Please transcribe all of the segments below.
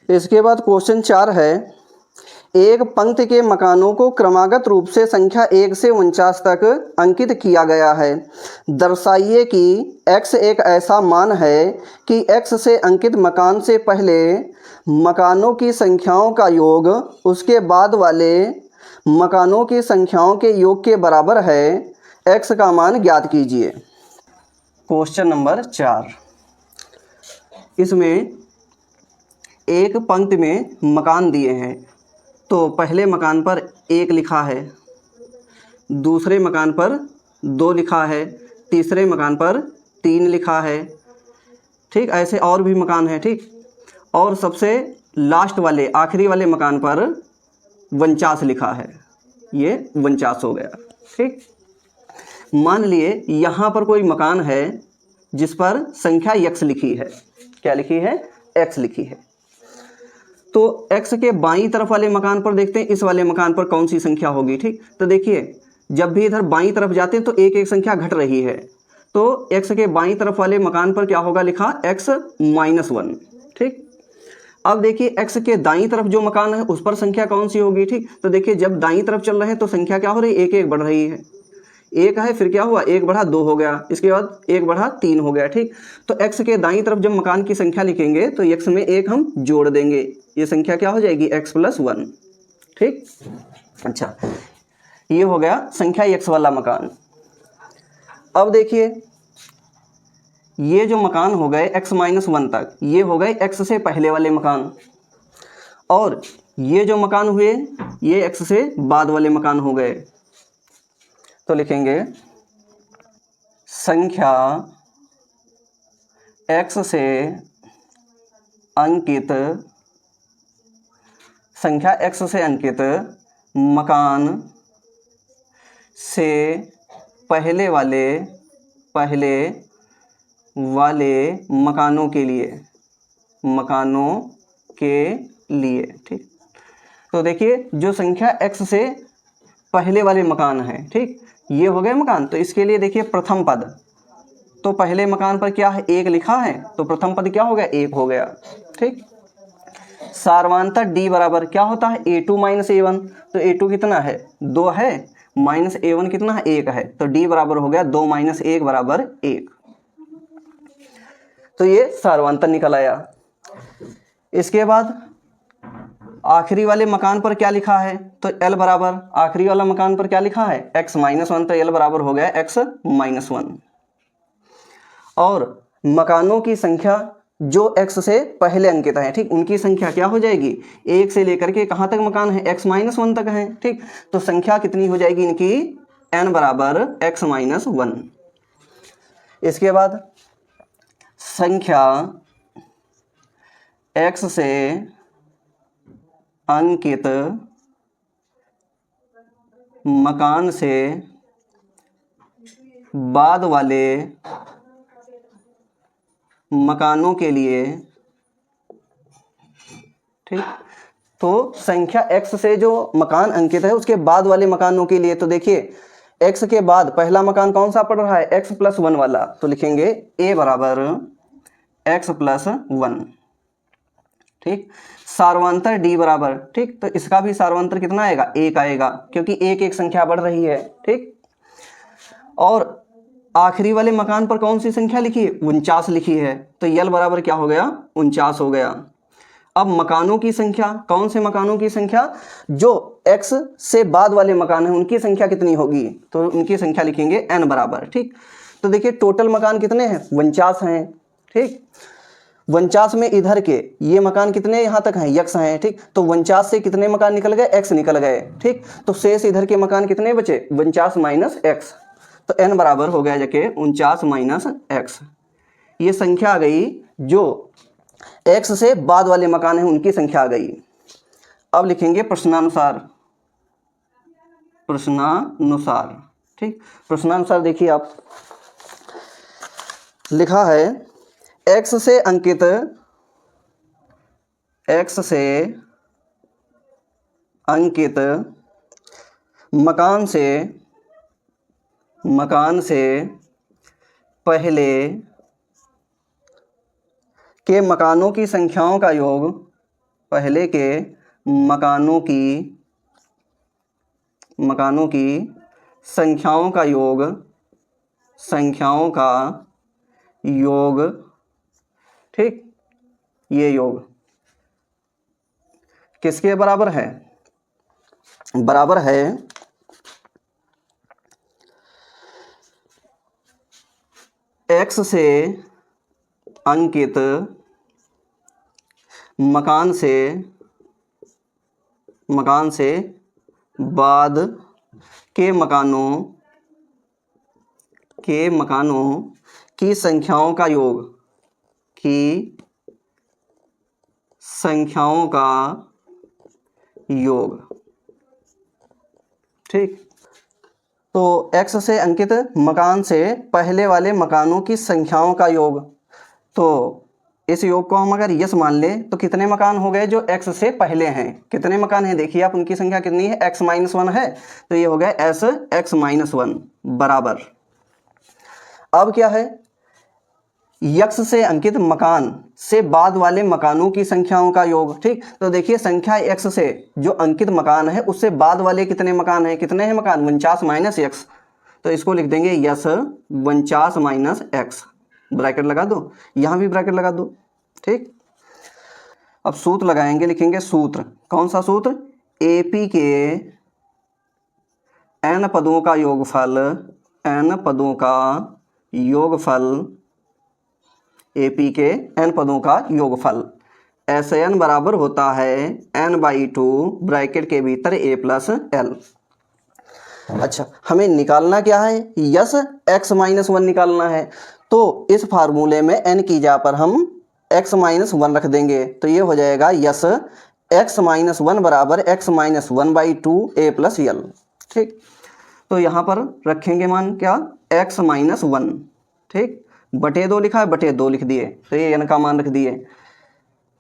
इसके बाद क्वेश्चन 4 है, एक पंक्ति के मकानों को क्रमागत रूप से संख्या 1 से 49 तक अंकित किया गया है। दर्शाइए कि x एक ऐसा मान है कि x से अंकित मकान से पहले मकानों की संख्याओं का योग उसके बाद वाले मकानों की संख्याओं के योग के बराबर है। x का मान ज्ञात कीजिए। क्वेश्चन नंबर 4, इसमें एक पंक्ति में मकान दिए हैं। तो पहले मकान पर 1 लिखा है, दूसरे मकान पर 2 लिखा है, तीसरे मकान पर 3 लिखा है। ठीक, ऐसे और भी मकान है। ठीक, और सबसे लास्ट वाले आखिरी वाले मकान पर 49 लिखा है। ये 49 हो गया। ठीक, मान लिए यहाँ पर कोई मकान है जिस पर संख्या x लिखी है। क्या लिखी है? x लिखी है। तो x के बाईं तरफ वाले मकान पर देखते हैं इस वाले मकान पर कौन सी संख्या होगी। ठीक, तो देखिए जब भी इधर बाईं तरफ जाते हैं तो एक एक संख्या घट रही है। तो x के बाईं तरफ वाले मकान पर क्या होगा लिखा? x -1। ठीक, अब देखिए x के दाईं तरफ जो मकान है उस पर संख्या कौन सी होगी। ठीक, तो देखिए जब दाईं तरफ चल रहे हैं तो संख्या क्या हो रही है? एक एक बढ़ रही है। 1 है, फिर क्या हुआ? 1 बढ़ा 2 हो गया, इसके बाद 1 बढ़ा 3 हो गया। ठीक, तो x के दाईं तरफ जब मकान की संख्या लिखेंगे तो x में 1 हम जोड़ देंगे। ये संख्या क्या हो जाएगी? x + 1। ठीक, अच्छा, ये हो गया संख्या x वाला मकान। अब देखिए ये जो मकान हो गए x -1 तक, ये हो गए x से पहले वाले मकान, और ये जो मकान हुए ये x से बाद वाले मकान हो गए। तो लिखेंगे संख्या x से अंकित मकान से पहले वाले मकानों के लिए। ठीक, तो देखिए जो संख्या x से पहले वाले मकान है, ठीक, ये हो गए मकान। तो इसके लिए देखिए प्रथम पद, तो पहले मकान पर क्या है? 1 लिखा है, तो प्रथम पद क्या हो गया? 1 हो गया। ठीक, सार्वधातुक d बराबर क्या होता है? a2 - a1। तो a2 कितना है? 2 है, माइनस a1 कितना है? 1 है। तो d बराबर हो गया 2 - 1 बराबर 1। तो ये सार्वधातुक निकल आया। इसके बाद आखिरी वाले मकान पर क्या लिखा है? तो l बराबर आखिरी वाला मकान पर क्या लिखा है? x -1। तो l बराबर हो गया x -1। और मकानों की संख्या जो x से पहले अंकित है, ठीक, उनकी संख्या क्या हो जाएगी? 1 से लेकर के कहाँ तक मकान है? x -1 तक है। ठीक, तो संख्या कितनी हो जाएगी इनकी? n बराबर x -1। इसके बाद संख्या x से अंकित मकान से बाद वाले मकानों के लिए। ठीक, तो संख्या x से जो मकान अंकित है उसके बाद वाले मकानों के लिए। तो देखिए x के बाद पहला मकान कौन सा पड़ रहा है? x + 1 वाला। तो लिखेंगे a बराबर x + 1। ठीक, सार्वधातुक d बराबर, ठीक, तो इसका भी सार्वधातुक कितना आएगा? 1 आएगा, क्योंकि एक एक संख्या बढ़ रही है। ठीक, और आखिरी वाले मकान पर कौन सी संख्या लिखी है? 49 लिखी है। तो यल बराबर क्या हो गया? 49 हो गया। अब मकानों की संख्या, कौन से मकानों की संख्या? जो x से बाद वाले मकान हैं उनकी संख्या कितनी होगी? तो उनकी संख्या लिखेंगे n बराबर। ठीक, तो देखिए टोटल मकान कितने हैं? 49 हैं। ठीक, 49 में इधर के ये मकान कितने यहाँ तक हैं? x हैं। ठीक, तो 49 से कितने मकान निकल गए? x निकल गए। ठीक, तो शेष इधर के मकान कितने बचे? 49 - x। तो n बराबर हो गया जाके 49 - x। ये संख्या आ गई जो x से बाद वाले मकान हैं उनकी संख्या आ गई। अब लिखेंगे प्रश्नानुसार। ठीक, प्रश्नानुसार देखिए आप, लिखा है x से अंकित मकान से पहले के मकानों की संख्याओं का योग पहले के मकानों की संख्याओं का योग, ठीक, ये योग किसके बराबर है? बराबर है x से अंकित मकान से बाद के मकानों की संख्याओं का योग, ठीक। तो x से अंकित मकान से पहले वाले मकानों की संख्याओं का योग, तो इस योग को हम अगर यस मान ले तो कितने मकान हो गए जो x से पहले हैं? कितने मकान हैं देखिए आप, उनकी संख्या कितनी है? x-1 है, तो ये हो गया s x-1 बराबर। अब क्या है? x से अंकित मकान से बाद वाले मकानों की संख्याओं का योग, ठीक। तो देखिए संख्या x से जो अंकित मकान है उससे बाद वाले कितने मकान हैं? कितने हैं मकान? 49 माइनस x, तो इसको लिख देंगे यस 49 माइनस x, ब्रैकेट लगा दो, यहाँ भी ब्रैकेट लगा दो, ठीक। अब सूत्र लगाएंगे, लिखेंगे सूत्र, कौन सा सूत्र? AP के n पदों का योगफल, AP के n पदों का योगफल SN बराबर होता है n/2 ब्रैकेट के भीतर a प्लस l। अच्छा, हमें निकालना क्या है? यस x-1 निकालना है, तो इस फार्मूले में n की जगह पर हम x-1 रख देंगे, तो ये हो जाएगा यस x-1 बराबर x-1/2 a प्लस l, ठीक। तो यहाँ पर रखेंगे मान क्या? x-1, ठीक, बटे 2 लिखा है, बटे 2 लिख दिए, तो ये n का मान रख दिए,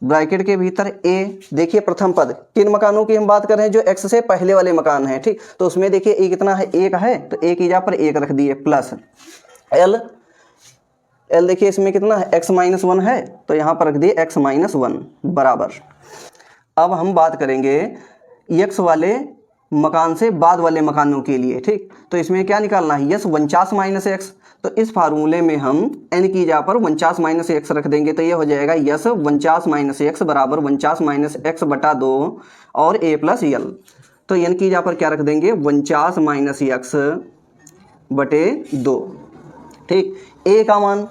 ब्रैकेट के भीतर a। देखिए प्रथम पद किन मकानों की हम बात कर रहे हैं? जो x से पहले वाले मकान हैं, ठीक। तो उसमें देखिए a कितना है? 1 है, तो a की जगह पर 1 रख दिए, प्लस l देखिए इसमें कितना है? x-1 है, तो यहाँ पर रख दिए x-1 बराबर। अब हम बात करेंगे x वाले मकान से बाद वाले मकानों के लिए, ठीक। तो इसमें क्या निकालना है? यस 49 माइनस x, तो इस फार्मूले में हम n की जगह पर 49 माइनस x रख देंगे, तो ये हो जाएगा यस 49 माइनस x बराबर 49 माइनस x बटा 2 और a प्लस l। तो n की जगह पर क्या रख देंगे? 49 माइनस x बटे 2, ठीक। a का मान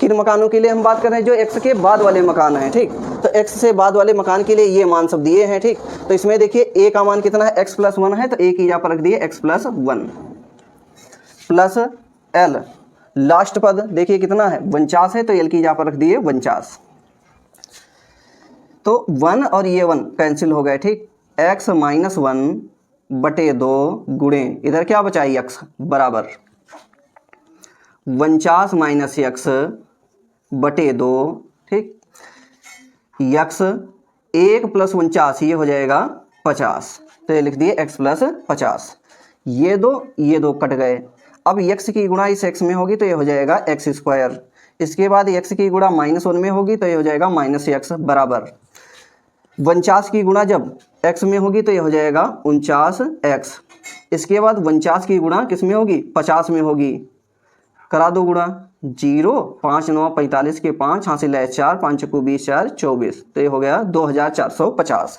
किन मकानों के लिए हम बात कर रहे हैं? जो x के बाद वाले मकान हैं, ठीक। तो x से बाद वाले मकान के लिए ये मान सब दिए हैं, ठीक। तो इसमें देखिए a का मान कितना है? x+1 है, तो a की जगह पर रख दिए x+1 प्लस l, लास्ट पद देखिए कितना है? 49 है, तो l की जगह पर रख दिए 49, तो 1 और ये 1 कैंसिल हो गए, ठीक। x-1 बटे 2 गुणे इधर क्या बचा? x बराबर 49 माइनस x बटे 2, ठीक। x 1 प्लस 49 ये हो जाएगा 50, तो ये लिख दिए x प्लस 50। ये दो कट गए। अब x की गुणा इस x में होगी तो ये हो जाएगा x²। इसके बाद x की गुणा -1 में होगी तो ये हो जाएगा -x बराबर 49 की गुणा जब x में होगी तो ये हो जाएगा 49x। इसके बाद 49 की गुणा किस में होगी? 50 में होगी, करा दो गुणा, 0 5 9 45 के 5 हासिल है 4, 5 को 20 4 24, तो ये हो गया 2450।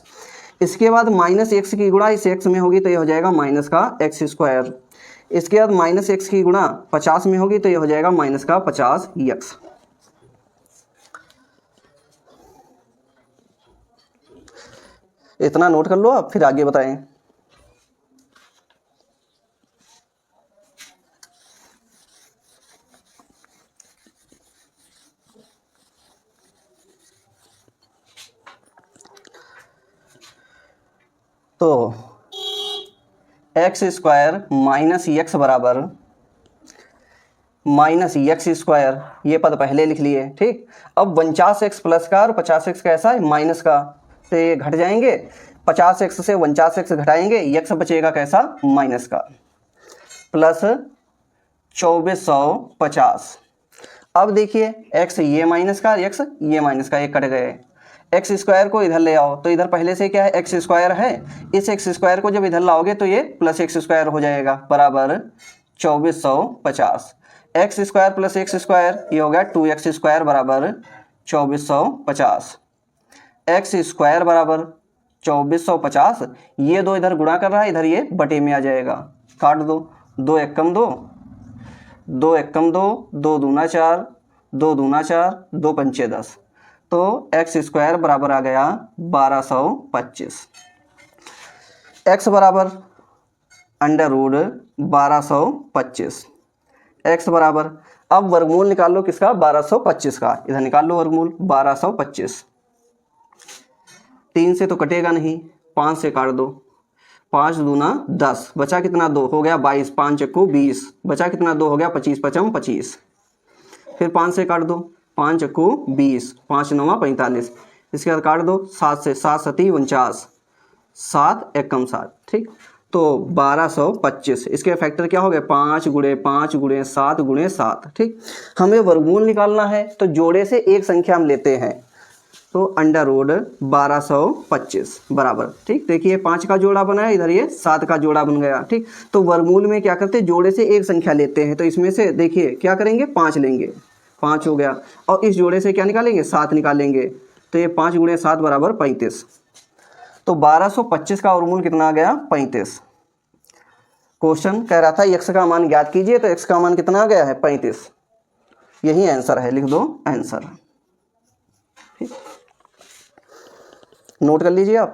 इसके बाद -x की गुणा इस x में होगी तो ये हो जाएगा माइनस का x²। इसके बाद -x की गुणा 50 में होगी तो ये हो जाएगा माइनस का 50x। इतना नोट कर लो आप, फिर आगे बताएं। तो x² माइनस x बराबर -x², ये पद पहले लिख लिए, ठीक। अब 49x प्लस का और 50x कैसा है? माइनस का, तो ये घट जाएंगे, 50x से 49x घटाएंगे, x बचेगा कैसा? माइनस का, प्लस 2450। अब देखिए x ये माइनस का, x ये माइनस का, ये कट गए। एक्स स्क्वायर को इधर ले आओ, तो इधर पहले से क्या है एक्स स्क्वायर है, इस एक्स स्क्वायर को जब इधर लाओगे तो ये प्लस एक्स स्क्वायर हो जाएगा बराबर 2450। X square plus x square ये हो गया 2x स्क्वायर बराबर 2450। एक्स स्क्वायर बराबर 2450, ये दो इधर गुणा कर रहा है, इधर ये बटे में आ जाएगा, काट दो, 2 एकम 2, 2 एकम 2, 2 दूना 4, 2 दूना 4, 2 पंचे 10, तो एक्स स्क्वायर बराबर आ गया 1225। एक्स बराबर अंडर रूट 1225, एक्स बराबर, अब वर्गमूल निकाल लो किसका, 1225 का, इधर निकाल लो वर्गमूल 1225। 3 से तो कटेगा नहीं, 5 से काट दो, 5 दूना 10, बचा कितना 2, हो गया 22, 5 चक्कू 20, बचा कितना 2, हो गया 25 पचम 25, फिर 5 से काट दो, 5 चक्कू 20, 5 नौवा 45, इसके बाद काट दो 7 से, 7 सती 49, 7 एकम 7, ठीक, तो 1225, इसके फैक्टर क्या हो गए 5 गुणे 5 गुणे 7 गुणे 7, ठीक। हमें वर्गमूल निकालना है तो जोड़े से एक संख्या हम लेते हैं, तो अंडर रूट 1225 बराबर, ठीक, देखिए 5 का जोड़ा बना है, इधर ये 7 का जोड़ा बन गया, ठीक। तो वर्गमूल में क्या करते हैं, जोड़े से एक संख्या लेते हैं, तो इसमें से देखिए क्या करेंगे 5 लेंगे, 5 हो गया, और इस जोड़े से क्या निकालेंगे 7 निकालेंगे, तो ये 5 गुणे 7 बराबर 35, तो 1225 का वर्गमूल कितना आ गया 35। क्वेश्चन कह रहा था x का मान ज्ञात कीजिए, तो x का मान कितना आ गया है 35, यही आंसर है, लिख दो आंसर, ठीक, नोट कर लीजिए आप।